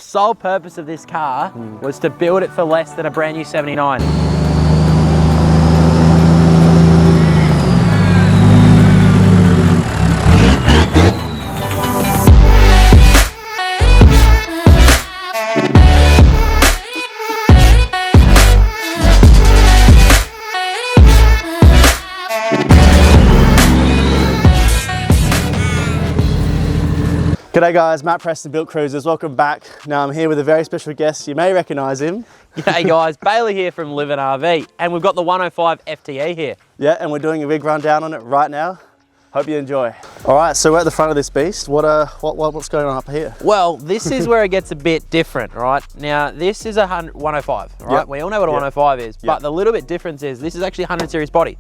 The sole purpose of this car was to build it for less than a brand new 79. G'day guys, Matt Preston, Built Cruisers. Welcome back. Now I'm here with a very special guest. You may recognise him. G'day guys, Bailey here from Live an RV, and we've got the 105 FTE here. Yeah, and we're doing a rig rundown on it right now. Hope you enjoy. All right, so we're at the front of this beast. What's going on up here? Well, this is where it gets a bit different, right? Now, this is a 105, right? Yep. We all know what a 105 is, but the little bit difference is this is actually a 100 series body.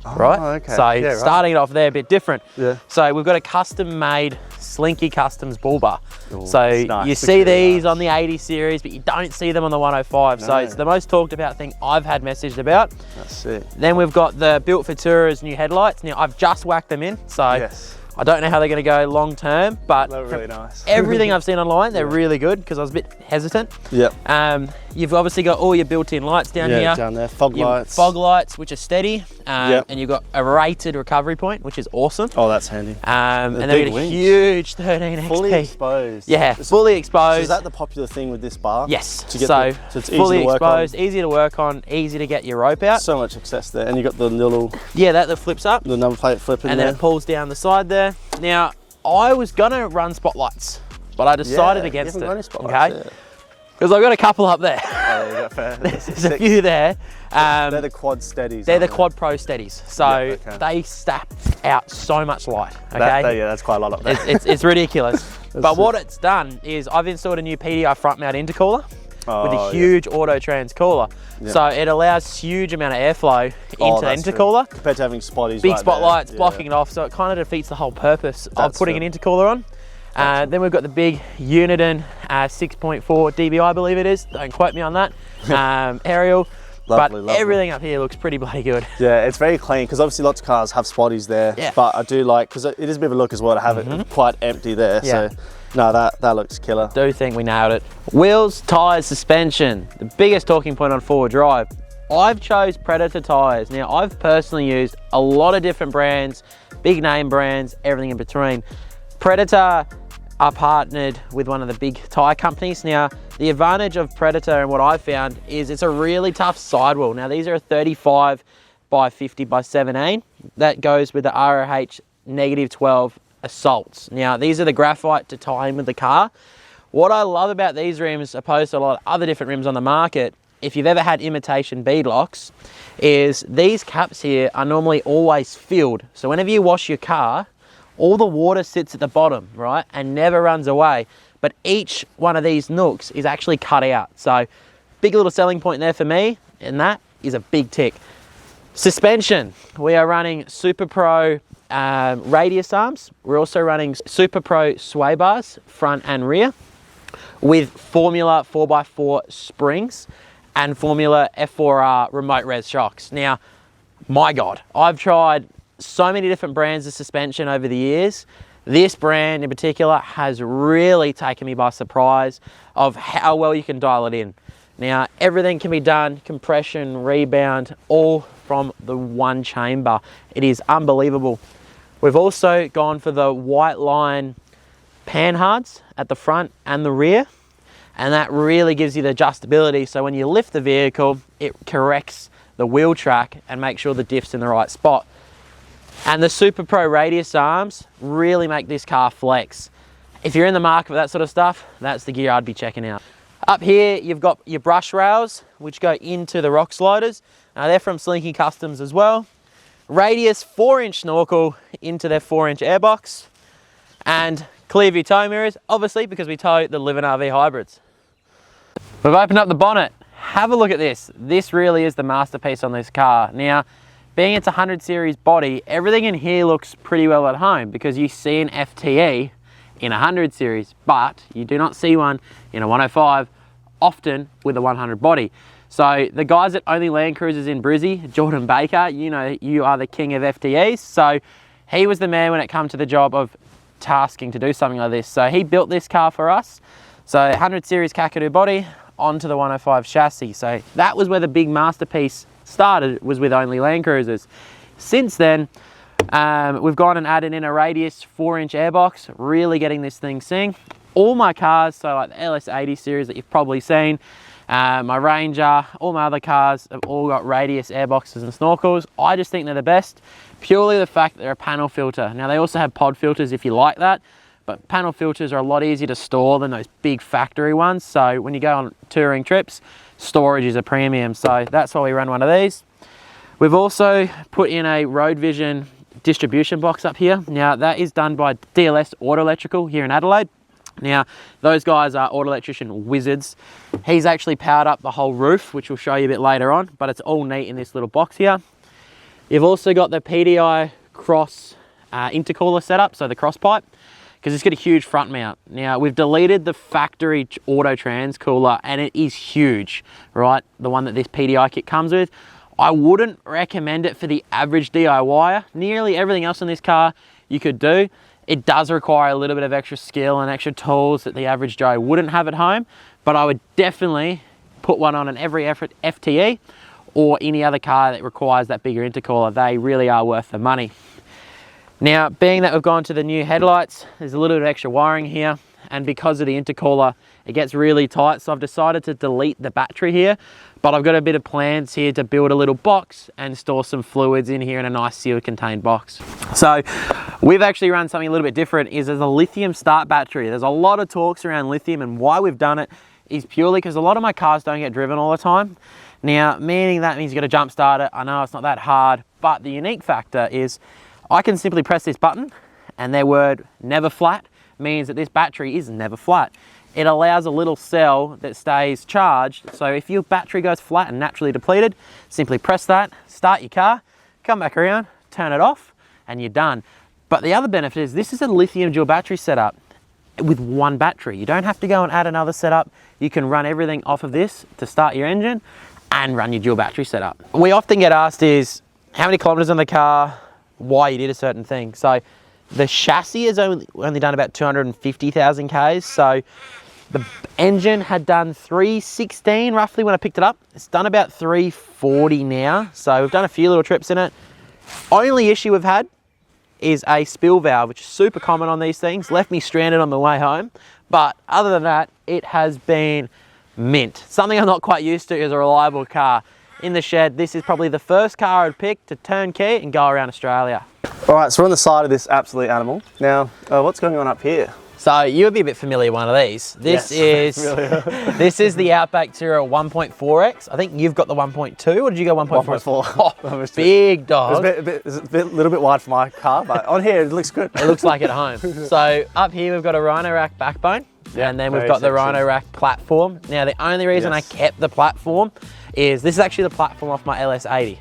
Right? Oh, okay. So yeah, starting it off there a bit different. Yeah. So we've got a custom made Slinky Customs bull bar. Ooh, so nice. you see these on the 80 series, but you don't see them on the 105. No. So it's the most talked about thing I've had messaged about. That's it. Then we've got the Built for Tourers new headlights. Now I've just whacked them in, so Yes. I don't know how they're going to go long term, but They look really nice. everything I've seen online, they're really good because I was a bit hesitant. Yep. You've obviously got all your built-in lights down here. down there. Fog lights. Fog lights, which are steady, Yep. and you've got a rated recovery point, which is awesome. Oh, that's handy. And then big we've got a wings. huge 13 Fully XP. exposed. Yeah, fully exposed. So is that the popular thing with this bar? Yes. To get So it's easy fully to work exposed, on. easy to work on, easy to get your rope out. So much access there, and you got the little Yeah, that flips up, the number plate flip in and there. then it pulls down the side there. Now, I was gonna run spotlights, but I decided against it. Okay. Because I've got a couple up there. Oh, you got fair. There's a few there. They're the quad steadies. They're the aren't Quad Pro steadies. So Yeah, okay. they step out so much light. Okay. Yeah, that's quite a lot up there. It's ridiculous. But what it's done is I've installed a new PDI front mount intercooler with a huge auto trans cooler. Yeah. So it allows huge amount of airflow into the that's true. intercooler. Compared to having spotties Big right spotlights there. blocking it off, so it kind of defeats the whole purpose of That's putting true. an intercooler on. Then we've got the big Uniden 6.4 dBi, I believe it is. Don't quote me on that. Aerial. Lovely, but lovely. everything up here looks pretty bloody good. Yeah, it's very clean because obviously lots of cars have spotties there. Yeah. But I do like, because it is a bit of a look as well to have it quite empty there. Yeah. So no, that looks killer. Do think we nailed it. Wheels, tyres, suspension. The biggest talking point on four-wheel drive. I've chose Predator tyres. Now, I've personally used a lot of different brands, big name brands, everything in between. Predator are partnered with one of the big tyre companies. Now, the advantage of Predator and what I've found is it's a really tough sidewall. Now, these are a 35 by 50 by 17. That goes with the ROH -12 assaults. Now, these are the graphite to tie in with the car. What I love about these rims, opposed to a lot of other different rims on the market, if you've ever had imitation beadlocks, is these caps here are normally always filled. So whenever you wash your car, all the water sits at the bottom, right, and never runs away. But each one of these nooks is actually cut out. So big little selling point there for me, and that is a big tick. Suspension, we are running Super Pro radius arms. We're also running Super Pro sway bars, front and rear, with Formula 4x4 springs and Formula F4R remote res shocks. Now, my God, I've tried so many different brands of suspension over the years. This brand in particular has really taken me by surprise of how well you can dial it in. Now, everything can be done, compression, rebound, all from the one chamber. It is unbelievable. We've also gone for the white line panhards at the front and the rear, and that really gives you the adjustability. So when you lift the vehicle, it corrects the wheel track and makes sure the diff's in the right spot. And the Super Pro radius arms really make this car flex. If you're in the market for that sort of stuff, that's the gear I'd be checking out. Up here, you've got your brush rails, which go into the rock sliders. Now they're from Slinky Customs as well. Radius 4-inch snorkel into their 4-inch airbox. And clear view tow mirrors, obviously because we tow the Live an RV hybrids. We've opened up the bonnet. Have a look at this. This really is the masterpiece on this car. Now, being it's a 100 series body, everything in here looks pretty well at home because you see an FTE in a 100 series, but you do not see one in a 105, often with a 100 body. So the guys that only LandCruisers in Brizzy, Jordan Baker, you know you are the king of FTEs. So he was the man when it came to the job of tasking to do something like this. So he built this car for us. So 100 series Kakuda body onto the 105 chassis. So that was where the big masterpiece started, was with only LandCruisers. Since then, we've gone and added in a radius 4-inch airbox, really getting this thing sing. All my cars, so like the LS80 series that you've probably seen, my Ranger, all my other cars have all got radius airboxes and snorkels. I just think they're the best, purely the fact that they're a panel filter. Now they also have pod filters if you like that, but panel filters are a lot easier to store than those big factory ones. So when you go on touring trips, storage is a premium. So that's why we run one of these. We've also put in a Road Vision distribution box up here. Now that is done by DLS Auto Electrical here in Adelaide. Now, those guys are auto electrician wizards. He's actually powered up the whole roof, which we'll show you a bit later on, but it's all neat in this little box here. You've also got the PDI cross intercooler setup, so the cross pipe, because it's got a huge front mount. Now, we've deleted the factory auto trans cooler, and it is huge, right? The one that this PDI kit comes with. I wouldn't recommend it for the average DIYer. Nearly everything else in this car you could do. It does require a little bit of extra skill and extra tools that the average Joe wouldn't have at home, but I would definitely put one on every FTE or any other car that requires that bigger intercooler. They really are worth the money. Now, being that we've gone to the new headlights, there's a little bit of extra wiring here, and because of the intercooler, it gets really tight, so I've decided to delete the battery here, but I've got a bit of plans here to build a little box and store some fluids in here in a nice sealed contained box. So we've actually run something a little bit different. There's a lithium start battery. There's a lot of talks around lithium, and why we've done it is purely because a lot of my cars don't get driven all the time. Now, meaning that means you've got to jump start it. I know it's not that hard, but the unique factor is I can simply press this button and their word never flat means that this battery is never flat. It allows a little cell that stays charged. So if your battery goes flat and naturally depleted, simply press that, start your car, come back around, turn it off, and you're done. But the other benefit is this is a lithium dual battery setup with one battery. You don't have to go and add another setup. You can run everything off of this to start your engine and run your dual battery setup. We often get asked is how many kilometers on the car, why you did a certain thing. So the chassis has only done about 250,000 Ks. So the engine had done 316 roughly when I picked it up. It's done about 340 now. So we've done a few little trips in it. Only issue we've had is a spill valve, which is super common on these things. Left me stranded on the way home. But other than that, it has been mint. Something I'm not quite used to is a reliable car. In the shed, this is probably the first car I'd pick to turn key and go around Australia. All right, so we're on the side of this absolute animal. Now, what's going on up here? So you would be a bit familiar with one of these. This is this is the Outback Tourer 1.4X. I think you've got the 1.2, or did you go 1.4? 1.4. Oh, big dog. It's a little bit wide for my car, but on here it looks good. It looks like at home. So up here we've got a Rhino Rack backbone, and then we've got the Rhino Rack platform. Now the only reason I kept the platform is this is actually the platform off my LS80.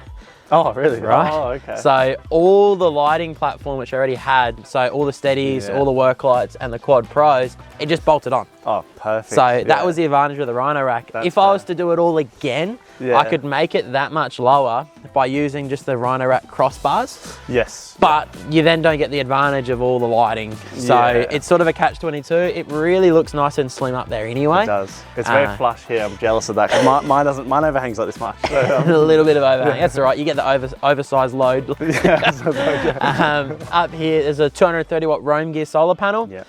Oh, really? Right? Oh, okay. So all the lighting platform, which I already had, so all the steadies, all the work lights and the quad pros, it just bolted on. Oh, perfect. So that was the advantage of the Rhino Rack. If I was to do it all again, I could make it that much lower by using just the Rhino Rack crossbars. Yes. But you then don't get the advantage of all the lighting. So it's sort of a catch-22. It really looks nice and slim up there anyway. It does. It's very flush here. I'm jealous of that. Mine overhangs like this much. So, a little bit of overhang. That's all right. You get the oversized load. Up here, there's a 230 watt Roam Gear solar panel. Yeah.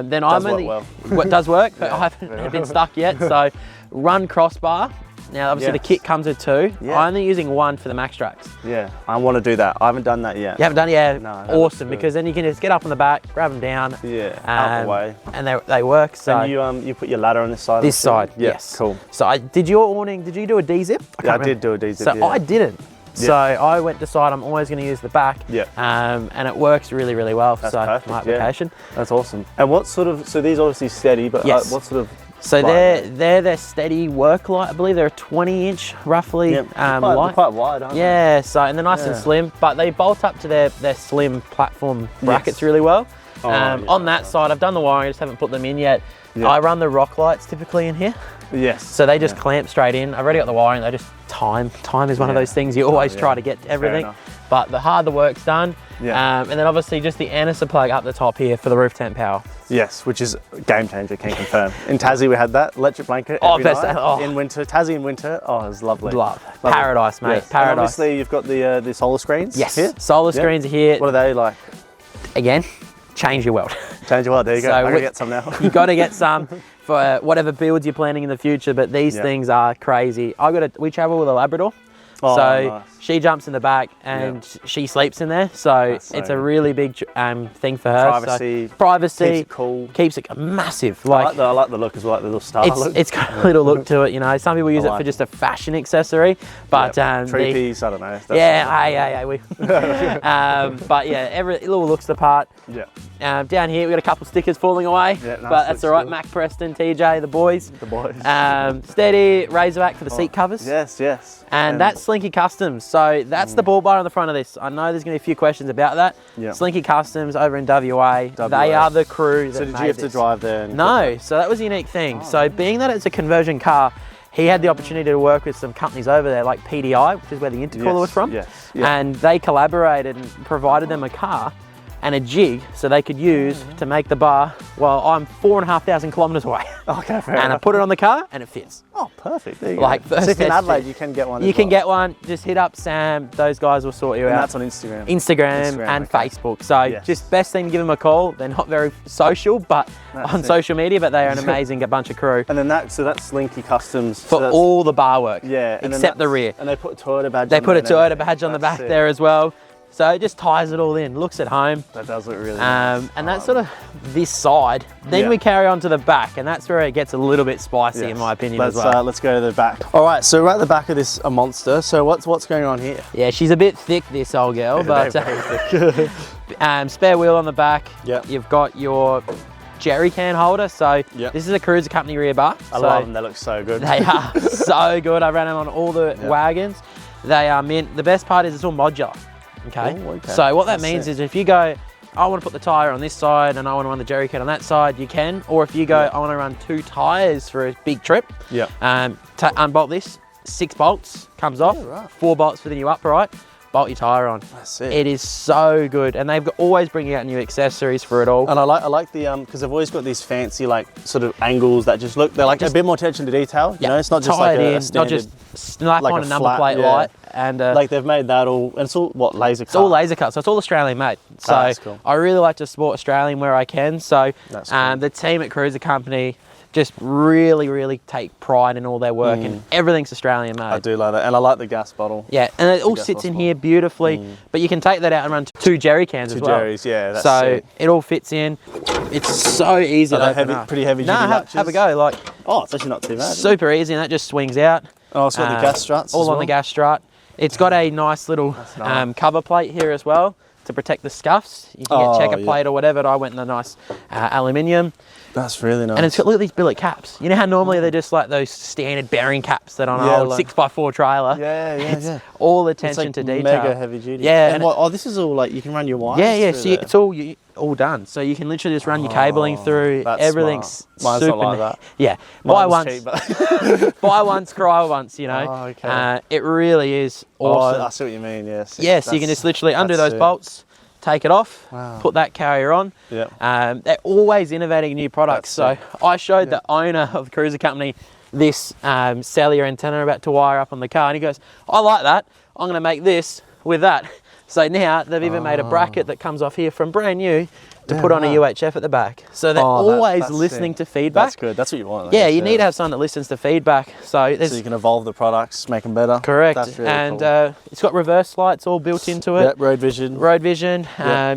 Then it does work, but I haven't been stuck yet. So run crossbar. Now obviously the kit comes with two. I'm only using one for the Max Tracks. Yeah, I want to do that. I haven't done that yet. You haven't done it yet? No. Awesome, because then you can just get up on the back, grab them down. Yeah, out the way. And they work. So and you put your ladder on this side? This side, yes. Cool. So did your awning, did you do a D-zip? I did do a D-zip, So I didn't. Yeah. So I went to decide I'm always going to use the back, and it works really, really well for my application. Yeah. That's awesome. And what sort of, so these obviously steady, but what sort of? So they're their steady work light. I believe they're a 20-inch roughly light. They're quite wide, aren't they? Yeah, so and they're nice and slim, but they bolt up to their slim platform brackets really well. On that side, I've done the wiring, I just haven't put them in yet. I run the rock lights typically in here. Yes. So they just clamp straight in. I've already got the wiring, they just time is one of those things you always try to get everything. but the harder work's done. Yeah. And then obviously just the Anderson plug up the top here for the roof tent power. Yes, which is a game changer, can confirm. In Tassie we had that, electric blanket every night. In winter, Tassie in winter, oh, it was lovely. Lovely. Paradise, mate, yes. paradise. And obviously you've got the solar screens here. Solar screens are here. What are they like? Again, change your world. Change your world, there you go. So I gotta get some now. You gotta get some for whatever builds you're planning in the future, but these things are crazy. We travel with a Labrador. Oh, so nice. she jumps in the back and she sleeps in there. So it's a really big thing for her. Privacy. So privacy. Keeps it cool. Keeps it massive. I like the look as well, like the little star look. It's got a little look to it, you know. Some people use it for just a fashion accessory, but tree piece, I don't know. But yeah, it all looks the part. Yeah. Down here we got a couple stickers falling away, yeah, nice, but that's all right. Mac Preston, TJ, the boys. The boys. Steady Razorback for the seat covers. Yes, yes. And that's Slinky Customs. So that's the ball bar on the front of this. I know there's going to be a few questions about that. Yeah. Slinky Customs over in WA. They are the crew that So did you have to drive there? No, so that was a unique thing. So being that it's a conversion car, he had the opportunity to work with some companies over there like PDI, which is where the intercooler was from. Yes. And they collaborated and provided them a car and a jig so they could use to make the bar while I'm 4,500 kilometres away. Okay, fair And enough. I put it on the car and it fits. Oh, perfect. There you Like go. first So if in test Adelaide, fit. you can get one. You can get one. Just hit up Sam. Those guys will sort you And out. that's on Instagram. Instagram and okay. Facebook. So just best thing to give them a call. They're not very social, but on social media, but they are an amazing bunch of crew. And then that's Slinky Customs For all the bar work. Yeah. And except the rear. And they put a Toyota badge. They on put a there Toyota badge on the back there as well. So it just ties it all in, looks at home. That does look really nice. And that's sort of this side. Then we carry on to the back, and that's where it gets a little bit spicy in my opinion as well. Let's go to the back. All right, so we're at the back of this monster. So what's going on here? Yeah, she's a bit thick, this old girl, but spare wheel on the back. Yep. You've got your jerry can holder. So this is a Cruiser Company rear bar. I love them, they look so good. They are so good. I ran them on all the wagons. They are mint. The best part is it's all modular. Okay. Ooh, okay. So what that means is if you go, I want to put the tyre on this side and I want to run the jerry can on that side, you can. Or if you go, I want to run 2 tyres for a big trip, unbolt this, 6 bolts, comes off, 4 bolts for the new upright, bolt your tyre on. That's it. It is so good. And they've always bringing out new accessories for it all. And I like the, because they've always got these fancy like sort of angles that just look, they're like a bit more attention to detail, you know? It's not just like a standard, not just slap like on a a number flat, plate light. And like they've made that all, and it's all what, laser cut? It's all laser cut, so it's all Australian made. So that's cool. I really like to support Australian where I can. So that's cool. The team at Cruiser Company just really take pride in all their work and everything's Australian made. I do like that, and I like the gas bottle. Yeah, and it all sits in here beautifully, but you can take that out and run 2 jerry cans as well. 2 jerrys, yeah, that's so sick. it all fits in. It's so easy to open up. Pretty heavy duty have a go. Like, it's actually not too bad. Super easy, and that just swings out. Oh, it's got the gas struts all as on well. the gas strut. It's got a nice little cover plate here as well to protect the scuffs. You can get checker plate or whatever, but I went in the nice aluminium. That's really nice. And it's got, look at these billet caps. You know how normally they're just like those standard bearing caps that on an old 6x4 trailer? Yeah. All attention to detail. Mega heavy duty. Yeah. And this is all like, you can run your wires. Yeah. So it's all done. So you can literally just run your cabling through. Everything's Mine's super not like that. Yeah. Buy once, buy once, cry once, you know. Oh, okay. It really is awesome. I see what you mean, yes. Yeah, so you can just literally undo those bolts, take it off, put that carrier on. They're always innovating new products. So I showed the owner of the Cruiser Company this cellular antenna about to wire up on the car, and he goes, I like that, I'm going to make this with that. So now they've even made a bracket that comes off here from brand new to put on a UHF at the back. So they're always listening to feedback. That's good, that's what you want. Yeah, you need to have someone that listens to feedback. So you can evolve the products, make them better. Correct. That's really and cool. It's got reverse lights all built into it. Yep, road vision. Road vision.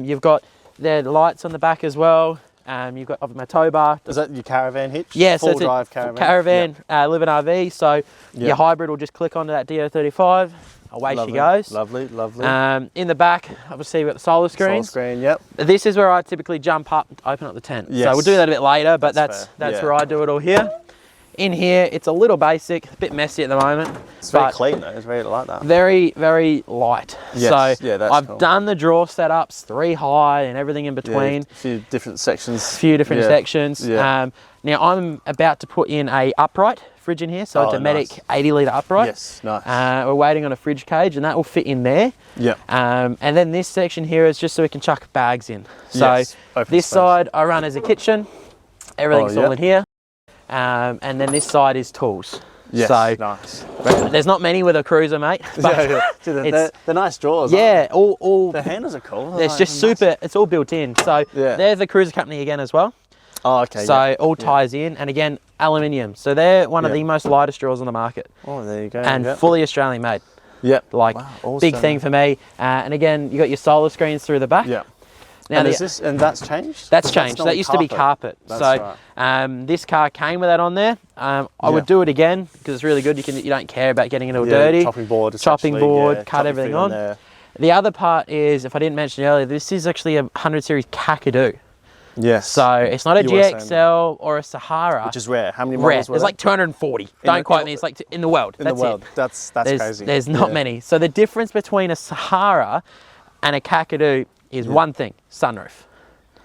You've got the lights on the back as well. You've got my tow bar. Is that your caravan hitch? Yeah, full so it's drive caravan. Live in RV. So your hybrid will just click onto that DO35. Away she goes. Lovely. In the back, obviously we've got the solar screens. Solar screen, yep. This is where I typically jump up, open up the tent. Yes. So we'll do that a bit later, but that's fair. where I do it all here. In here, it's a little basic, a bit messy at the moment. It's very clean though, it's very like that. Very that's I've done the drawer setups, 3 high and everything in between. A few different sections. Sections. Now I'm about to put in a upright fridge in here, so it's a Medic 80 litre upright. Yes, nice. We're waiting on a fridge cage, and that will fit in there. Yeah. And then this section here is just so we can chuck bags in. So yes, this side I run as a kitchen. Everything's all in here. And then this side is tools. Yes, so nice. There's not many with a cruiser, mate. Yeah. They're nice drawers. Yeah, all the handles are cool. It's just super. It's all built in. So there's the cruiser company again as well. Oh, okay. So all ties in, and again aluminium. So they're one of the most lightest drawers on the market. Oh, there you go. And fully Australian made. Yep. Like awesome. Big thing for me. And again, you got your solar screens through the back. Yeah. Now and that's changed? That's changed. That used to be carpet. That's so right. this car came with that on there. I would do it again because it's really good. You don't care about getting it all dirty. Chopping board, cut everything on. The other part is, if I didn't mention earlier, this is actually a 100 series Kakuda. Yes. So it's not a GXL or a Sahara. Which is rare. How many models were There's like 240. Don't quote me. It's like in the world. That's it. That's crazy. There's not many. So the difference between a Sahara and a Kakuda is one thing: sunroof.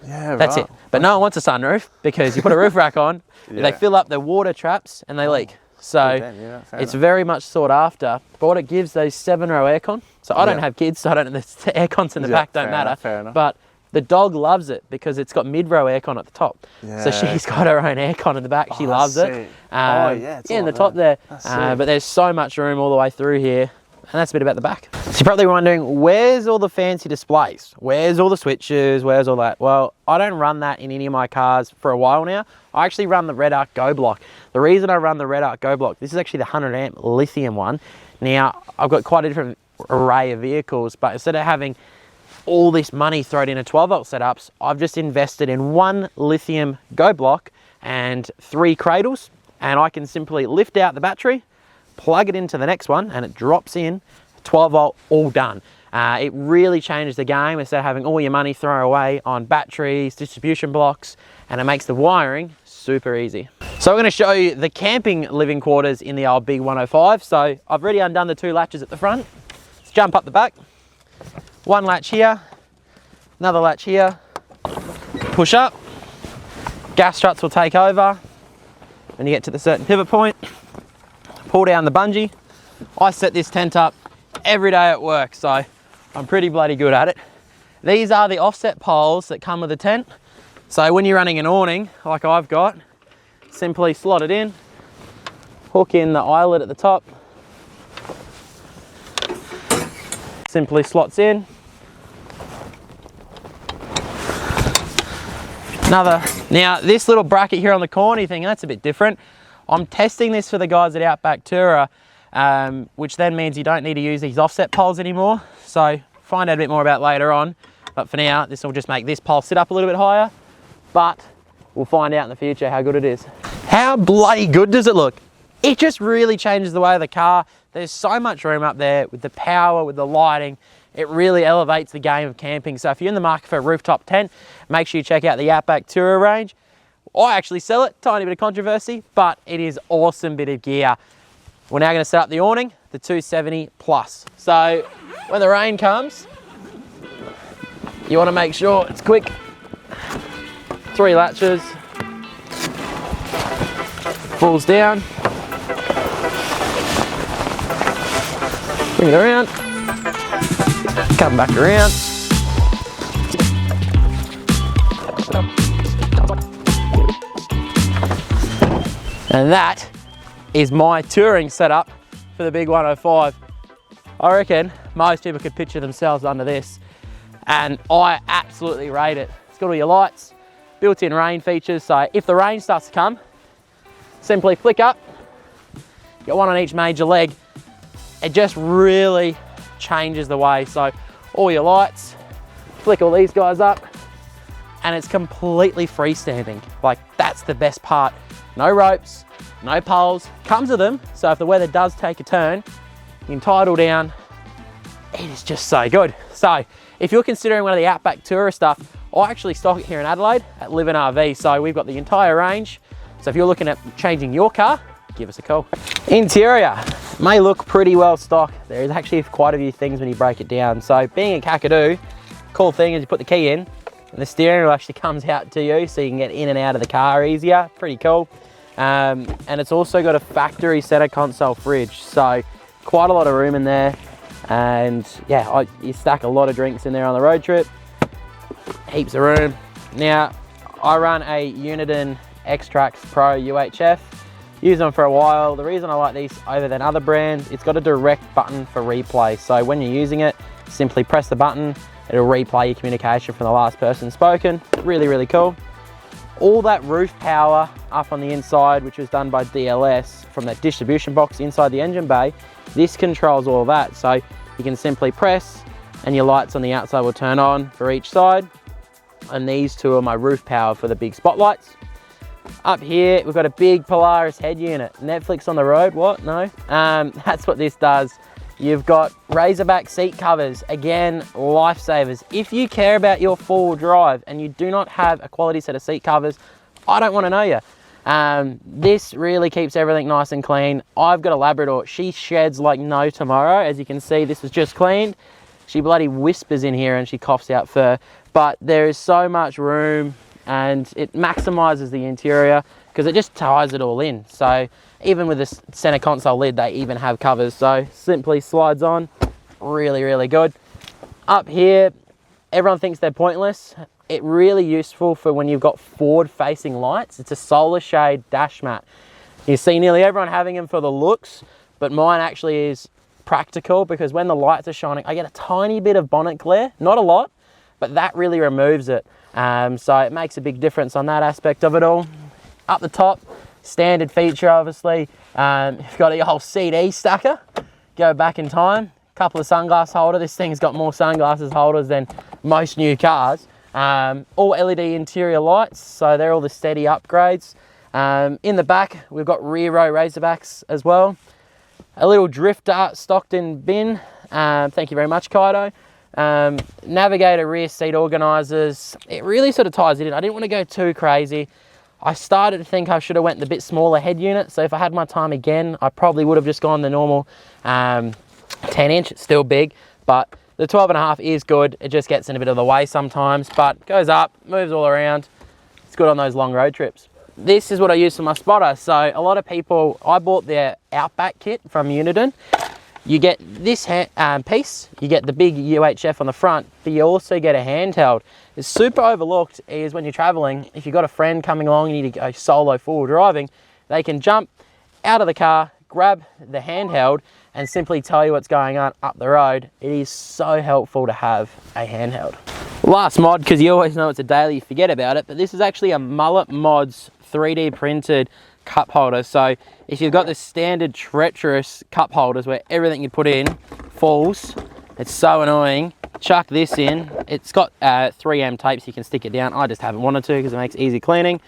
Yeah, That's it. But no one wants a sunroof because you put a roof rack on, they fill up the water traps and they leak. So it's very much sought after. But what it gives, those 7-row aircon. So I don't have kids, so I don't know, the aircons in the back don't matter. Fair enough. But the dog loves it because it's got mid-row aircon at the top. So she's got her own aircon in the back. She loves it. In the top there. But there's so much room all the way through here. And that's a bit about the back. So you're probably wondering, where's all the fancy displays? Where's all the switches? Where's all that? Well, I don't run that in any of my cars for a while now. I actually run the Red Arc Go Block. The reason I run the Red Arc Go Block, this is actually the 100 amp lithium one. Now, I've got quite a different array of vehicles, but instead of having all this money thrown into 12 volt setups, I've just invested in one lithium Go Block and 3 cradles, and I can simply lift out the battery, plug it into the next one, and it drops in 12 volt, all done. It really changes the game instead of having all your money thrown away on batteries, distribution blocks, and it makes the wiring super easy. So I'm going to show you the camping living quarters in the old big 105. So I've already undone the 2 latches at the front. Let's jump up the back. One latch here, another latch here, push up, gas struts will take over. When you get to the certain pivot point, pull down the bungee. I set this tent up every day at work, so I'm pretty bloody good at it. These are the offset poles that come with the tent. So when you're running an awning, like I've got, simply slot it in, hook in the eyelet at the top, simply slots in. Now this little bracket here on the corner, you think that's a bit different. I'm testing this for the guys at Outback Tourer, which then means you don't need to use these offset poles anymore. So find out a bit more about later on. But for now, this will just make this pole sit up a little bit higher, but we'll find out in the future how good it is. How bloody good does it look? It just really changes the way of the car. There's so much room up there with the power, with the lighting. It really elevates the game of camping. So if you're in the market for a rooftop tent, make sure you check out the Outback Tourer range. I actually sell it, tiny bit of controversy, but it is awesome bit of gear. We're now going to set up the awning, the 270 plus. So when the rain comes, you want to make sure it's quick. 3 latches, pulls down, bring it around, come back around. And that is my touring setup for the big 105. I reckon most people could picture themselves under this, and I absolutely rate it. It's got all your lights, built-in rain features, so if the rain starts to come, simply flick up, get one on each major leg. It just really changes the way. So all your lights, flick all these guys up, and it's completely freestanding. Like, that's the best part. No ropes, no poles, comes with them, so if the weather does take a turn, you can tidle down. It is just so good. So if you're considering one of the Outback Tourer stuff, I actually stock it here in Adelaide at Live in RV, so we've got the entire range. So if you're looking at changing your car, give us a call. Interior may look pretty well stocked. There is actually quite a few things when you break it down. So being a Kakuda, cool thing is you put the key in, And the steering wheel actually comes out to you so you can get in and out of the car easier. Pretty cool. And it's also got a factory center console fridge, so quite a lot of room in there. And yeah, you stack a lot of drinks in there on the road trip. Heaps of room. Now, I run a Uniden X-Trax Pro UHF. Use them for a while. The reason I like these over than other brands, it's got a direct button for replay. So when you're using it, simply press the button, it'll replay your communication from the last person spoken. Really, really cool. All that roof power up on the inside, which was done by DLS from that distribution box inside the engine bay, this controls all that. So you can simply press and your lights on the outside will turn on for each side. And these two are my roof power for the big spotlights. Up here, we've got a big Polaris head unit. Netflix on the road, what? No. That's what this does. You've got Razorback seat covers. Again, lifesavers. If you care about your four-wheel drive and you do not have a quality set of seat covers, I don't want to know you. This really keeps everything nice and clean. I've got a Labrador. She sheds like no tomorrow. As you can see, this was just cleaned. She bloody whispers in here and she coughs out fur. But there is so much room and it maximizes the interior because it just ties it all in. So even with the center console lid, they even have covers. So simply slides on. Really, really good. Up here, everyone thinks they're pointless. It's really useful for when you've got forward-facing lights. It's a solar shade dash mat. You see nearly everyone having them for the looks, but mine actually is practical because when the lights are shining, I get a tiny bit of bonnet glare, not a lot, but that really removes it. So it makes a big difference on that aspect of it all. Up the top, standard feature obviously. You've got your whole CD stacker, go back in time, couple of sunglass holder. This thing's got more sunglasses holders than most new cars. All LED interior lights, so they're all the steady upgrades. In the back, we've got rear row Razorbacks as well. A little drifter stocked in bin. Thank you very much, Kaido. Navigator rear seat organisers. It really sort of ties it in. I didn't want to go too crazy. I started to think I should have went the bit smaller head unit. So if I had my time again, I probably would have just gone the normal 10-inch. It's still big, but the 12.5 is good. It just gets in a bit of the way sometimes, but goes up, moves all around. It's good on those long road trips. This is what I use for my spotter. So a lot of people, I bought their Outback kit from Uniden. You get this piece, you get the big UHF on the front, but you also get a handheld. It's super overlooked is when you're traveling, if you've got a friend coming along, you need to go solo forward driving, they can jump out of the car, grab the handheld, and simply tell you what's going on up the road. It is so helpful to have a handheld. Last mod, because you always know it's a daily, you forget about it, but this is actually a Mullet Mods 3D printed cup holder. So if you've got the standard treacherous cup holders where everything you put in falls, it's so annoying. Chuck this in. It's got 3M tape so you can stick it down. I just haven't wanted to because it makes easy cleaning.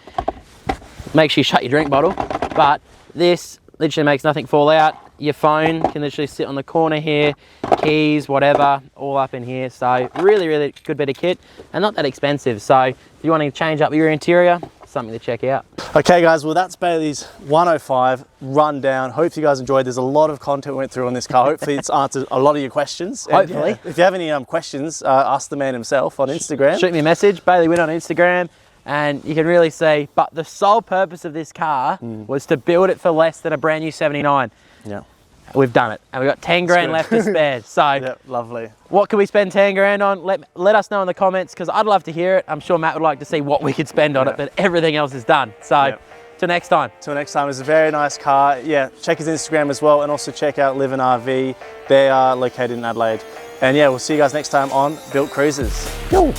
Make sure you shut your drink bottle, but this literally makes nothing fall out. Your phone can literally sit on the corner here, keys, whatever, all up in here. So really, really good bit of kit and not that expensive. So if you want to change up your interior, something to check out. Okay guys, well that's Bailey's 105 rundown. Hope you guys enjoyed. There's a lot of content we went through on this car. Hopefully it's answered a lot of your questions. Hopefully. And, if you have any questions, ask the man himself on Instagram. Shoot me a message, Bailey Win on Instagram, and you can really see, but the sole purpose of this car was to build it for less than a brand new 79. Yeah. We've done it, and we've got 10 grand left to spare. So yeah, lovely. What can we spend 10 grand on? Let us know in the comments, because I'd love to hear it. I'm sure Matt would like to see what we could spend on it, but everything else is done. So till next time. Till next time. It's a very nice car. Yeah, check his Instagram as well, and also check out Live in RV. They are located in Adelaide. And yeah, we'll see you guys next time on Built Cruisers. Yo.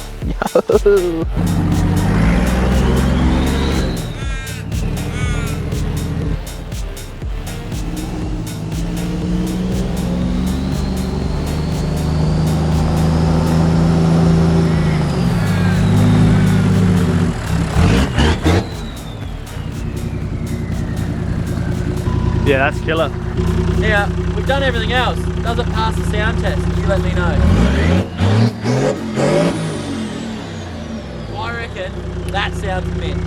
Yeah, that's killer. Yeah, we've done everything else. Does it pass the sound test? You let me know. I reckon that sounds mint.